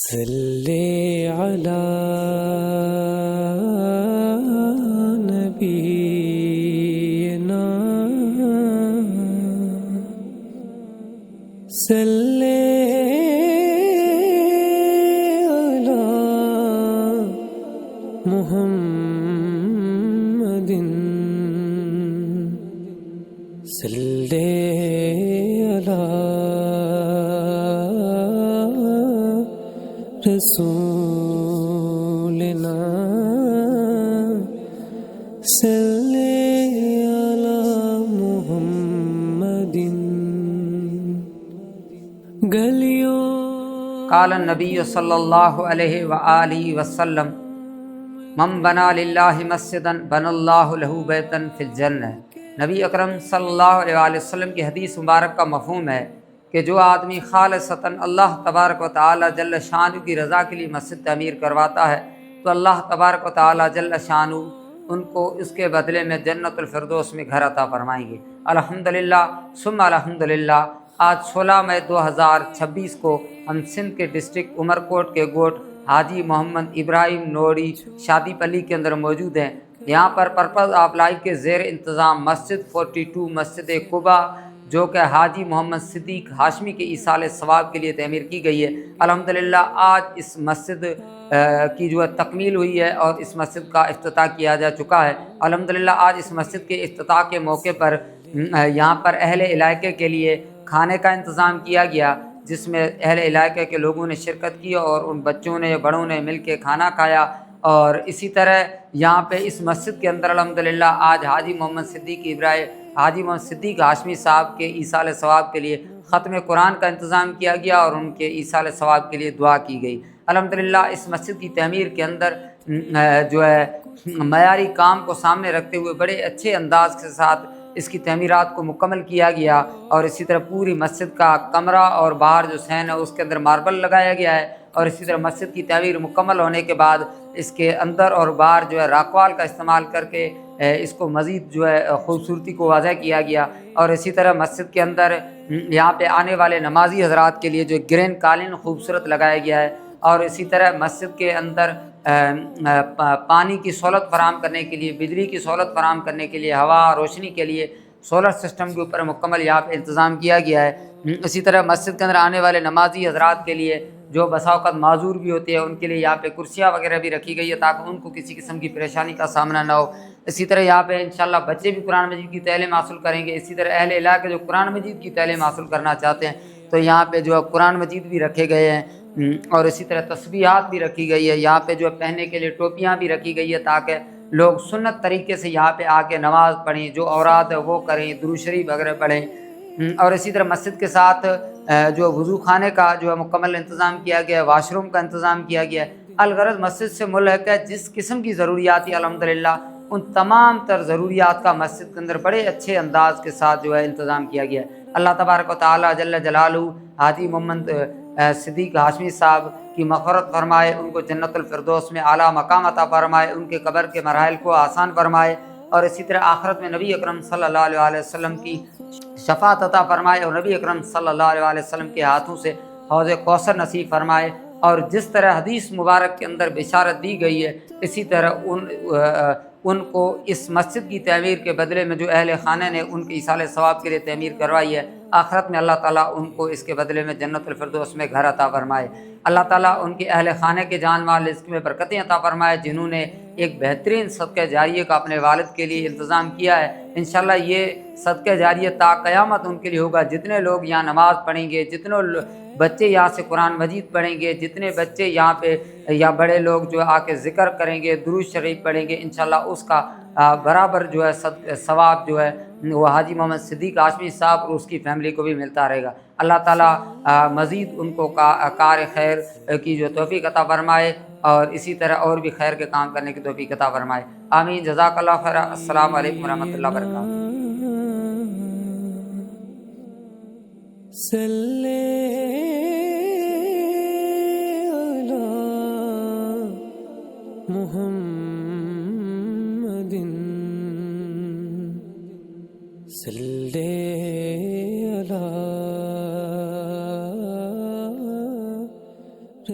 صلی علی نبینا صلی علی محمد صلی علی رسولنا صلی علی محمد گلیوں قال النبی صلی اللہ علیہ وآلہ وسلم من بنا للہ مسجدا بن اللہ لہ بیتا فی الجنہ۔ نبی اکرم صلی اللہ علیہ وآلہ وسلم کی حدیث مبارک کا مفہوم ہے کہ جو آدمی خالصتاً اللہ تبارک و تعالی جل شانہ کی رضا کے لیے مسجد تعمیر کرواتا ہے تو اللہ تبارک و تعالی جل شانہ ان کو اس کے بدلے میں جنت الفردوس میں گھر عطا فرمائیں گے۔ الحمدللہ ثم الحمدللہ۔ آج 16 مئی 2026 کو ہم سندھ کے ڈسٹرکٹ عمرکوٹ کے گوٹ حاجی محمد ابراہیم نوری شادی پلی کے اندر موجود ہیں۔ یہاں پر پرپز آف لائف کے زیر انتظام مسجد 42 مسجد قباء جو کہ حاجی محمد صدیق ہاشمی کے ایصال ثواب کے لیے تعمیر کی گئی ہے۔ الحمدللہ آج اس مسجد کی جو تکمیل ہوئی ہے اور اس مسجد کا افتتاح کیا جا چکا ہے۔ الحمدللہ آج اس مسجد کے افتتاح کے موقع پر یہاں پر اہل علاقے کے لیے کھانے کا انتظام کیا گیا، جس میں اہل علاقے کے لوگوں نے شرکت کی اور ان بچوں نے بڑوں نے مل کے کھانا کھایا۔ اور اسی طرح یہاں پہ اس مسجد کے اندر الحمدللہ آج حاجی محمد صدیق ہاشمی صاحب کے ایصال ثواب کے لیے ختم قرآن کا انتظام کیا گیا اور ان کے ایصال ثواب کے لیے دعا کی گئی۔ الحمدللہ اس مسجد کی تعمیر کے اندر جو ہے معیاری کام کو سامنے رکھتے ہوئے بڑے اچھے انداز کے ساتھ اس کی تعمیرات کو مکمل کیا گیا، اور اسی طرح پوری مسجد کا کمرہ اور باہر جو صحن ہے اس کے اندر ماربل لگایا گیا ہے، اور اسی طرح مسجد کی تعمیر مکمل ہونے کے بعد اس کے اندر اور باہر جو ہے راکوال کا استعمال کر کے اس کو مزید جو ہے خوبصورتی کو واضح کیا گیا۔ اور اسی طرح مسجد کے اندر یہاں پہ آنے والے نمازی حضرات کے لیے جو گرین قالین خوبصورت لگایا گیا ہے، اور اسی طرح مسجد کے اندر پانی کی سہولت فراہم کرنے کے لیے، بجلی کی سہولت فراہم کرنے کے لیے، ہوا روشنی کے لیے سولر سسٹم کے اوپر مکمل یہاں پہ انتظام کیا گیا ہے۔ اسی طرح مسجد کے اندر آنے والے نمازی حضرات کے لیے جو بسا اوقات معذور بھی ہوتے ہیں ان کے لیے یہاں پہ کرسیاں وغیرہ بھی رکھی گئی ہے تاکہ ان کو کسی قسم کی پریشانی کا سامنا نہ ہو۔ اسی طرح یہاں پہ انشاءاللہ بچے بھی قرآن مجید کی تعلیم حاصل کریں گے۔ اسی طرح اہل علاقے جو قرآن مجید کی تعلیم حاصل کرنا چاہتے ہیں تو یہاں پہ جو ہے قرآن مجید بھی رکھے گئے ہیں، اور اسی طرح تسبیحات بھی رکھی گئی ہے۔ یہاں پہ جو ہے پہننے کے لیے ٹوپیاں بھی رکھی گئی ہے تاکہ لوگ سنت طریقے سے یہاں پہ آ کے نماز پڑھیں، جو اوراد ہے وہ کریں، درود شریف وغیرہ پڑھیں۔ اور اسی طرح مسجد کے ساتھ جو وضو خانے کا جو ہے مکمل انتظام کیا گیا ہے، واش روم کا انتظام کیا گیا ہے۔ الغرض مسجد سے ملحق ہے جس قسم کی ضروریات ہے الحمدللہ ان تمام تر ضروریات کا مسجد کے اندر بڑے اچھے انداز کے ساتھ جو ہے انتظام کیا گیا ہے۔ اللہ تبارک و تعالی جل جلالہ حاجی محمد صدیق ہاشمی صاحب کی مغفرت فرمائے، ان کو جنت الفردوس میں اعلیٰ مقام عطا فرمائے، ان کے قبر کے مراحل کو آسان فرمائے، اور اسی طرح آخرت میں نبی اکرم صلی اللہ علیہ وسلم کی شفاعت عطا فرمائے، اور نبی اکرم صلی اللہ علیہ وسلم کے ہاتھوں سے حوض کوثر نصیب فرمائے۔ اور جس طرح حدیث مبارک کے اندر بشارت دی گئی ہے اسی طرح ان کو اس مسجد کی تعمیر کے بدلے میں جو اہل خانہ نے ان کے ایصال ثواب کے لیے تعمیر کروائی ہے، آخرت میں اللہ تعالیٰ ان کو اس کے بدلے میں جنت الفردوس میں گھر عطا فرمائے۔ اللہ تعالیٰ ان کے اہل خانہ کے جان مال رزق میں برکتیں عطا فرمائے، جنہوں نے ایک بہترین صدقہ جاریہ کا اپنے والد کے لیے انتظام کیا ہے۔ انشاءاللہ یہ صدقہ جاریہ تا قیامت ان کے لیے ہوگا۔ جتنے لوگ یہاں نماز پڑھیں گے، جتنے بچے یہاں سے قرآن مجید پڑھیں گے، جتنے بچے یہاں پہ یا بڑے لوگ جو آ کے ذکر کریں گے، درود شریف پڑھیں گے، انشاءاللہ اس کا برابر جو ہے ثواب جو ہے وہ حاجی محمد صدیق ہاشمی صاحب اور اس کی فیملی کو بھی ملتا رہے گا۔ اللہ تعالیٰ مزید ان کو کار خیر کی جو توفیق عطا فرمائے، اور اسی طرح اور بھی خیر کے کام کرنے کی توفیق عطا فرمائے۔ آمین۔ جزاک اللہ خیر۔ السلام علیکم ورحمۃ اللہ وبرکاتہ۔ صلی علی محمد صلی علی